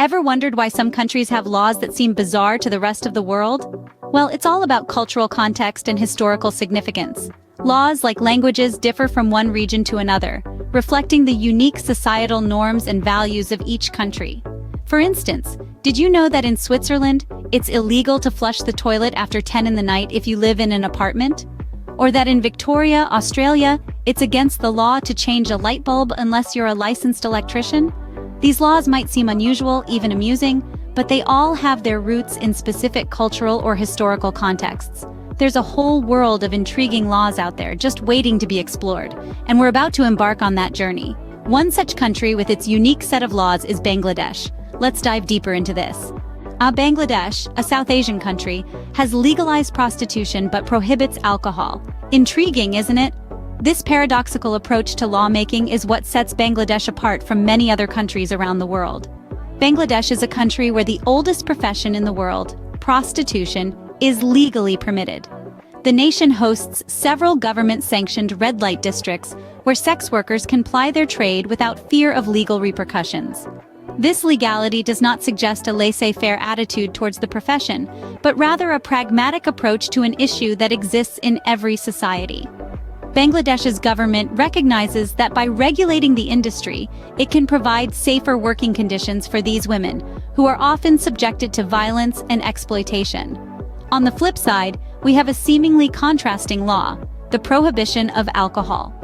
Ever wondered why some countries have laws that seem bizarre to the rest of the world? Well, it's all about cultural context and historical significance. Laws, like languages, differ from one region to another, reflecting the unique societal norms and values of each country. For instance, did you know that in Switzerland, it's illegal to flush the toilet after 10 in the night if you live in an apartment? Or that in Victoria, Australia, it's against the law to change a light bulb unless you're a licensed electrician? These laws might seem unusual, even amusing, but they all have their roots in specific cultural or historical contexts. There's a whole world of intriguing laws out there just waiting to be explored, and we're about to embark on that journey. One such country with its unique set of laws is Bangladesh. Let's dive deeper into this. Bangladesh, a South Asian country, has legalized prostitution but prohibits alcohol. Intriguing, isn't it? This paradoxical approach to lawmaking is what sets Bangladesh apart from many other countries around the world. Bangladesh is a country where the oldest profession in the world, prostitution, is legally permitted. The nation hosts several government-sanctioned red light districts where sex workers can ply their trade without fear of legal repercussions. This legality does not suggest a laissez-faire attitude towards the profession, but rather a pragmatic approach to an issue that exists in every society. Bangladesh's government recognizes that by regulating the industry, it can provide safer working conditions for these women, who are often subjected to violence and exploitation. On the flip side, we have a seemingly contrasting law, the prohibition of alcohol.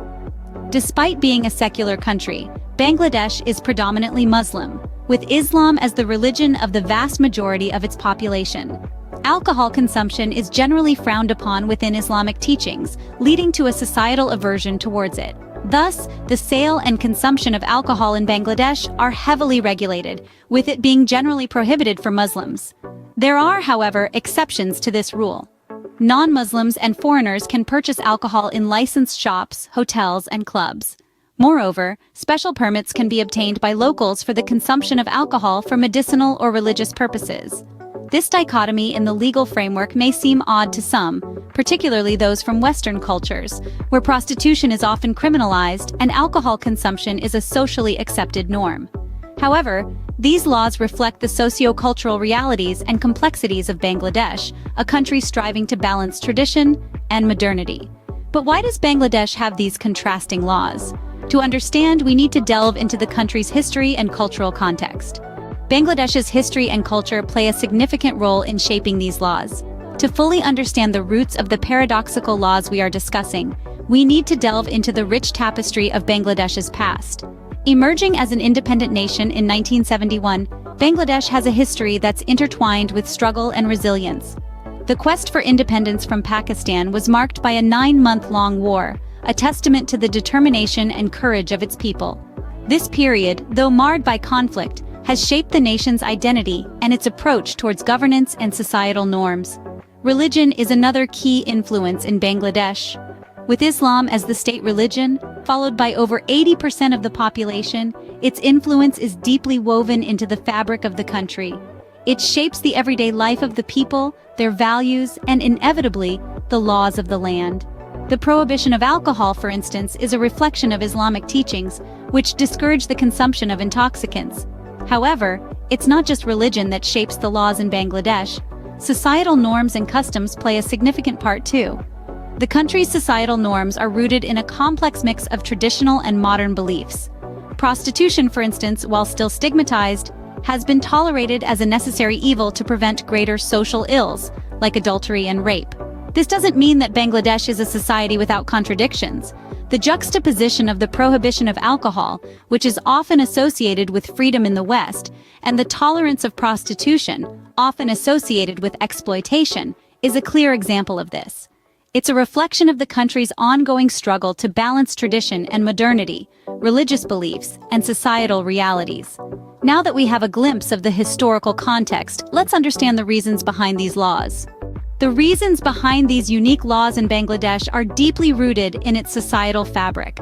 Despite being a secular country, Bangladesh is predominantly Muslim, with Islam as the religion of the vast majority of its population. Alcohol consumption is generally frowned upon within Islamic teachings, leading to a societal aversion towards it. Thus, the sale and consumption of alcohol in Bangladesh are heavily regulated, with it being generally prohibited for Muslims. There are, however, exceptions to this rule. Non-Muslims and foreigners can purchase alcohol in licensed shops, hotels, and clubs. Moreover, special permits can be obtained by locals for the consumption of alcohol for medicinal or religious purposes. This dichotomy in the legal framework may seem odd to some, particularly those from Western cultures, where prostitution is often criminalized and alcohol consumption is a socially accepted norm. However, these laws reflect the socio-cultural realities and complexities of Bangladesh, a country striving to balance tradition and modernity. But why does Bangladesh have these contrasting laws? To understand, we need to delve into the country's history and cultural context. Bangladesh's history and culture play a significant role in shaping these laws. To fully understand the roots of the paradoxical laws we are discussing, we need to delve into the rich tapestry of Bangladesh's past. Emerging as an independent nation in 1971, Bangladesh has a history that's intertwined with struggle and resilience. The quest for independence from Pakistan was marked by a 9-month-long war, a testament to the determination and courage of its people. This period, though marred by conflict, has shaped the nation's identity and its approach towards governance and societal norms. Religion is another key influence in Bangladesh. With Islam as the state religion, followed by over 80% of the population, its influence is deeply woven into the fabric of the country. It shapes the everyday life of the people, their values, and inevitably, the laws of the land. The prohibition of alcohol, for instance, is a reflection of Islamic teachings, which discourage the consumption of intoxicants. However, it's not just religion that shapes the laws in Bangladesh. Societal norms and customs play a significant part too. The country's societal norms are rooted in a complex mix of traditional and modern beliefs. Prostitution, for instance, while still stigmatized, has been tolerated as a necessary evil to prevent greater social ills, like adultery and rape. This doesn't mean that Bangladesh is a society without contradictions. The juxtaposition of the prohibition of alcohol, which is often associated with freedom in the West, and the tolerance of prostitution, often associated with exploitation, is a clear example of this. It's a reflection of the country's ongoing struggle to balance tradition and modernity, religious beliefs, and societal realities. Now that we have a glimpse of the historical context, let's understand the reasons behind these laws. The reasons behind these unique laws in Bangladesh are deeply rooted in its societal fabric.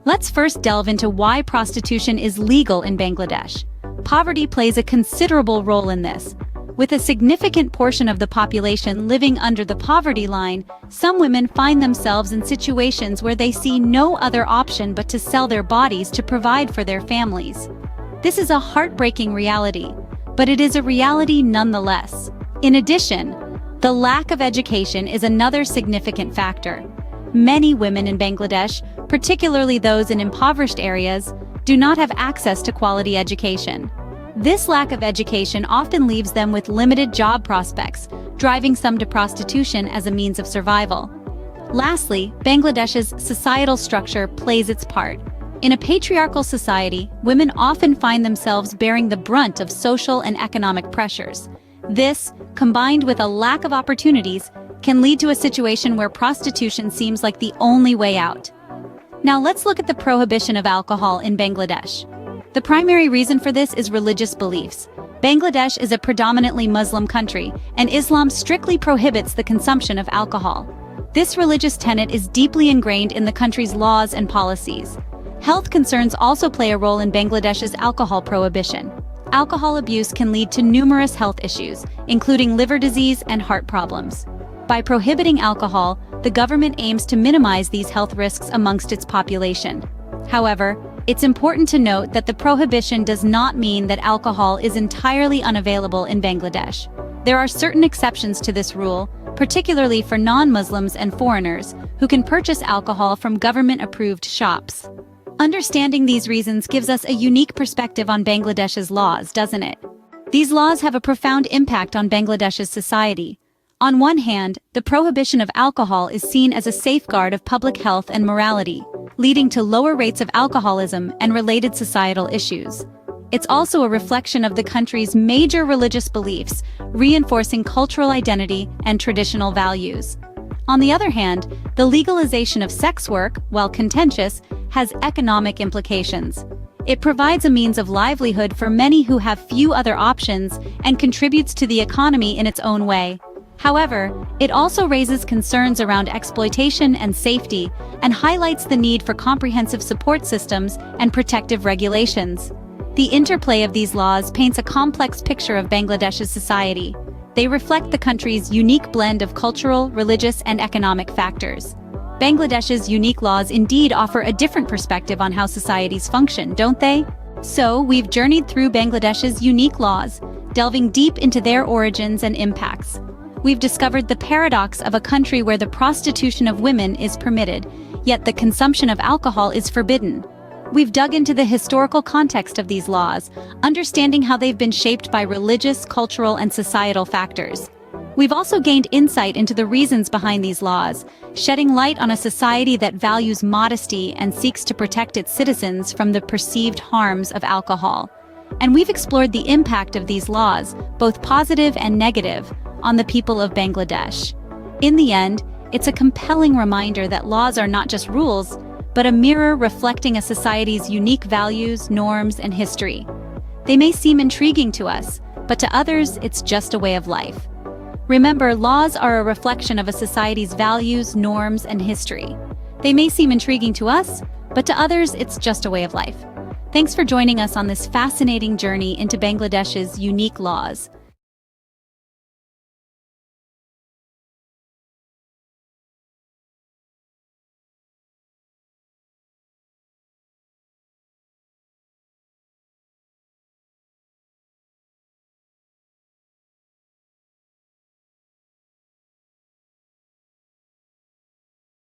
Let's first delve into why prostitution is legal in Bangladesh. Poverty plays a considerable role in this. With a significant portion of the population living under the poverty line, some women find themselves in situations where they see no other option but to sell their bodies to provide for their families. This is a heartbreaking reality, but it is a reality nonetheless. In addition, the lack of education is another significant factor. Many women in Bangladesh, particularly those in impoverished areas, do not have access to quality education. This lack of education often leaves them with limited job prospects, driving some to prostitution as a means of survival. Lastly, Bangladesh's societal structure plays its part. In a patriarchal society, women often find themselves bearing the brunt of social and economic pressures. This, combined with a lack of opportunities, can lead to a situation where prostitution seems like the only way out. Now let's look at the prohibition of alcohol in Bangladesh. The primary reason for this is religious beliefs. Bangladesh is a predominantly Muslim country, and Islam strictly prohibits the consumption of alcohol. This religious tenet is deeply ingrained in the country's laws and policies. Health concerns also play a role in Bangladesh's alcohol prohibition. Alcohol abuse can lead to numerous health issues, including liver disease and heart problems. By prohibiting alcohol, the government aims to minimize these health risks amongst its population. However, it's important to note that the prohibition does not mean that alcohol is entirely unavailable in Bangladesh. There are certain exceptions to this rule, particularly for non-Muslims and foreigners, who can purchase alcohol from government-approved shops. Understanding these reasons gives us a unique perspective on Bangladesh's laws, doesn't it? These laws have a profound impact on Bangladesh's society. On one hand, the prohibition of alcohol is seen as a safeguard of public health and morality, leading to lower rates of alcoholism and related societal issues. It's also a reflection of the country's major religious beliefs, reinforcing cultural identity and traditional values. On the other hand, the legalization of sex work, while contentious, has economic implications. It provides a means of livelihood for many who have few other options and contributes to the economy in its own way. However, it also raises concerns around exploitation and safety and highlights the need for comprehensive support systems and protective regulations. The interplay of these laws paints a complex picture of Bangladesh's society. They reflect the country's unique blend of cultural, religious, and economic factors. Bangladesh's unique laws indeed offer a different perspective on how societies function, don't they? So, we've journeyed through Bangladesh's unique laws, delving deep into their origins and impacts. We've discovered the paradox of a country where the prostitution of women is permitted, yet the consumption of alcohol is forbidden. We've dug into the historical context of these laws, understanding how they've been shaped by religious, cultural, and societal factors. We've also gained insight into the reasons behind these laws, shedding light on a society that values modesty and seeks to protect its citizens from the perceived harms of alcohol. And we've explored the impact of these laws, both positive and negative, on the people of Bangladesh. In the end, it's a compelling reminder that laws are not just rules, but a mirror reflecting a society's unique values, norms, and history. They may seem intriguing to us, but to others, it's just a way of life. Remember, laws are a reflection of a society's values, norms, and history. They may seem intriguing to us, but to others, it's just a way of life. Thanks for joining us on this fascinating journey into Bangladesh's unique laws.